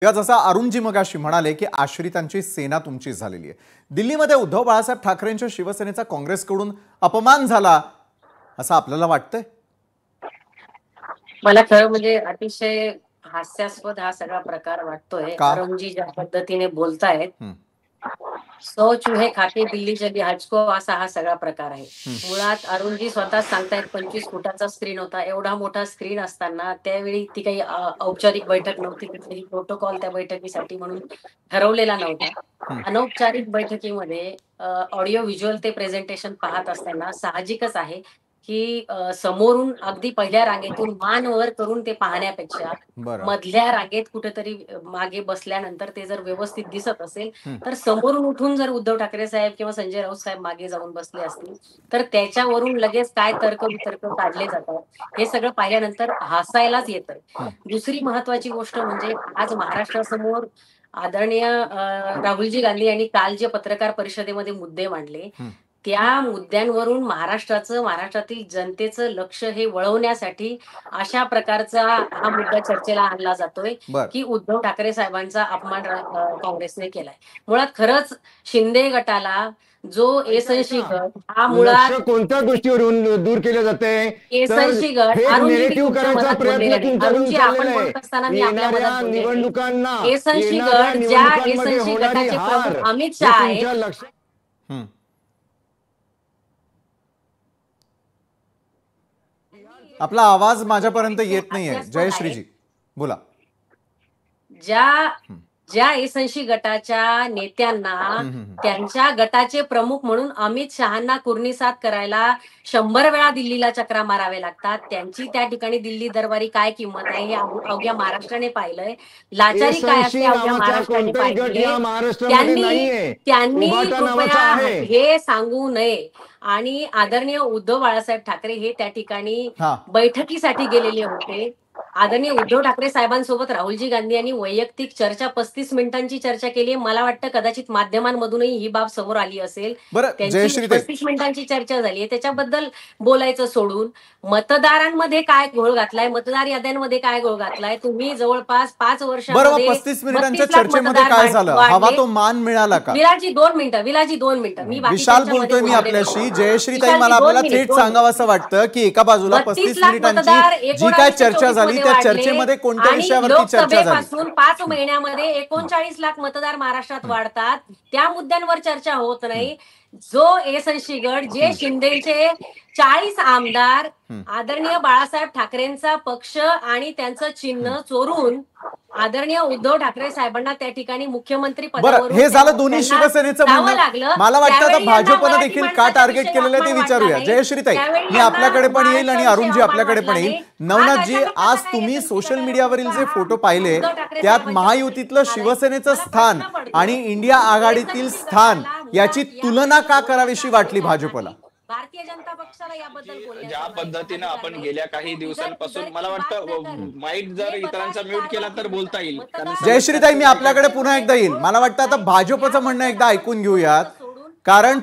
या जसा अरुणजी मगाशी म्हणाले की आश्रितांची सेना तुमची झालेली आहे। दिल्लीमध्ये उद्धव बाळासाहेब ठाकरेंच्या शिवसेनेचा काँग्रेसकडून अपमान झाला असं आपल्याला वाटतंय? मला खरं म्हणजे अतिशय हास्यास्पद हा सगळा प्रकार वाटतोय। का? अरुणजी ज्या पद्धतीने बोलतायत, हं, सौ चूहे खाके बिल्ली जगी हजको असा हा सगळा प्रकार आहे। हं, मुळात अरुणजी स्वतः सांगतायत 25 फुटाचा स्क्रीन होता। एवढा मोठा स्क्रीन असताना त्यावेळी ती काही औपचारिक बैठक नव्हती, कुठलीही प्रोटोकॉल त्या बैठकीसाठी म्हणून ठरवलेला नव्हता। हं. अनौपचारिक बैठकीमध्ये ऑडिओ व्हिज्युअल ते प्रेझेंटेशन पाहत असताना साहजिकच आहे की समोरून अगदी पहिल्या रांगेतून मान वर करून ते पाहण्यापेक्षा बरं. मधल्या रांगेत कुठेतरी मागे बसल्यानंतर ते जर व्यवस्थित दिसत असेल, हं. तर समोरून उठून जर उद्धव ठाकरे साहेब किंवा संजय राऊत साहेब मागे जाऊन बसले असतील, तर त्याच्यावरून लगेच काय तर्क-वितर्क काढले जातात, हे सगळं पाहिल्यानंतर हसायलाच येतं। हं. दुसरी महत्वाची गोष्ट म्हणजे आज महाराष्ट्रासमोर आदरणीय राहुलजी गांधी यांनी काल जे पत्रकार परिषदेमध्ये मुद्दे मांडले, हं. त्या मुद्द्यांवरून महाराष्ट्रातील जनतेचं लक्ष हे वळवण्यासाठी अशा प्रकारचा हा मुद्दा चर्चेला आणला जातोय, बरं. की उद्धव ठाकरे साहेबांचा अपमान काँग्रेसने केलाय। मुळात खरंच शिंदे गटाला जो एसएनसी गट हा लक्ष मुळात कोणत्या गोष्टीवरून दूर केले जाते, तर एसएनसी गट फेक अरुणजी मी नेरेटिव्ह तुमच्या करायचा मनात प्रयत्न बोललेला नाही। तुमच्याकडून अरुणजी आपण चाललेला बोलत असताना आहे। मी आपल्या मनात येणाऱ्या बोललेले नाही। निवडणुकांना एसएनसी येणाऱ्या गट ज्या निवडणुकांमध्ये एसएनसी होणारी गटाचे हार प्रमुख अमित हे शहा आहेत, तुमच्या लक्षात हं. आपला आवाज माझ्यापर्यंत येत नाहीये जयश्रीजी, बोला। ज्या एसएनसी गटाच्या नेत्यांना हं, हं, हं. त्यांच्या गटाचे प्रमुख म्हणून अमित शहांना कुर्णिसात करायला 100 वेळा दिल्लीला चक्रा मारावे लागतात, त्यांची त्या ठिकाणी दिल्ली दरबारी काय किंमत आहे हे अवघ्या महाराष्ट्राने पाहिलंय। लाचारी काय असते एसएनसी अवघ्या नावाचा महाराष्ट्राने कोणताही गट पाहिलीये। या महाराष्ट्रामध्ये त्यांनी नाहीये, त्यांनी उभाटा नावाचा कृपया आहे। हे सांगू नये आणि आदरणीय उद्धव बाळासाहेब ठाकरे हे त्या ठिकाणी हां. बैठकीसाठी गेलेले होते। आदरणीय उद्धव ठाकरे साहेबांसोबत राहुलजी गांधी यांनी वैयक्तिक चर्चा 35 मिनिटांची चर्चा केली आहे। मला वाटतं कदाचित माध्यमांमधूनही ही बाब समोर आली असेल। बरं त्यांची जयश्रीताई, 35 मिनिटांची चर्चा झाली आहे, त्याच्याबद्दल बोलायचं सोडून मतदारांमध्ये काय घोळ घातलाय, मतदार याद्यांमध्ये काय घोळ घातलाय, तुम्ही जवळपास 5 बरं वर्षांमध्ये 35 मिनिटांच्या 32 लाख चर्चेमध्ये मतदार काय झालं? हवा वाढले। तो मान मिळाला का? विलाजी 2 मिनिटं, विलाजी 2 मिनिटं, मी विशाल बाकीच्यांमध्ये बोलतोय मी बोलले आपल्याशी। नाही। जयश्रीताई, विशालजी, मला 2 आपल्याला मिनिट, थेट 2 सांगावं असं वाटतं की एका बाजूला 32 35 लाख मतदार मिनिटांची जी काय चर्चा झाली त्या चर्चेमध्ये कोणत्या आणि विषयावरती चर्चा झाली? लोकसभेपासून 5 महिन्यामध्ये 39 लाख मतदार महाराष्ट्रात वाढतात, त्या मुद्द्यांवर चर्चा होत नाही। जो एसएनसी गट, जे शिंदेचे 40 आमदार आदरणीय बाळासाहेब ठाकरेंचा पक्ष आणि त्यांचं चिन्ह चोरून आदरणीय उद्धव ठाकरे साहेबांना त्या ठिकाणी मुख्यमंत्री पदावरून हे झालं दोन्ही शिवसेनेचं म्हणणं। मला वाटतं आता भाजपनं देखील का टार्गेट केलेलं ते विचारूया। जयश्रीताई, मी आपल्याकडे पण येईल आणि अरुणजी आपल्याकडे पण येईल। नवनाथजी, आज तुम्ही सोशल मीडियावरील जे फोटो पाहिले त्यात महायुतीतलं शिवसेनेचं स्थान आणि इंडिया आघाडीतील स्थान याची तुलना का करावीशी वाटली भाजपला? भारतीय जनता पक्षाला याबद्दल ज्या पद्धतीने आपण गेल्या काही दिवसांपासून, मला वाटतं माईक जर इतरांचा म्यूट केला तर बोलता येईल। जयश्रीताई, मी आपल्याकडे पुन्हा एकदा येईल। मला वाटतं आता भाजपचं म्हणणं एकदा ऐकून घेऊयात, कारण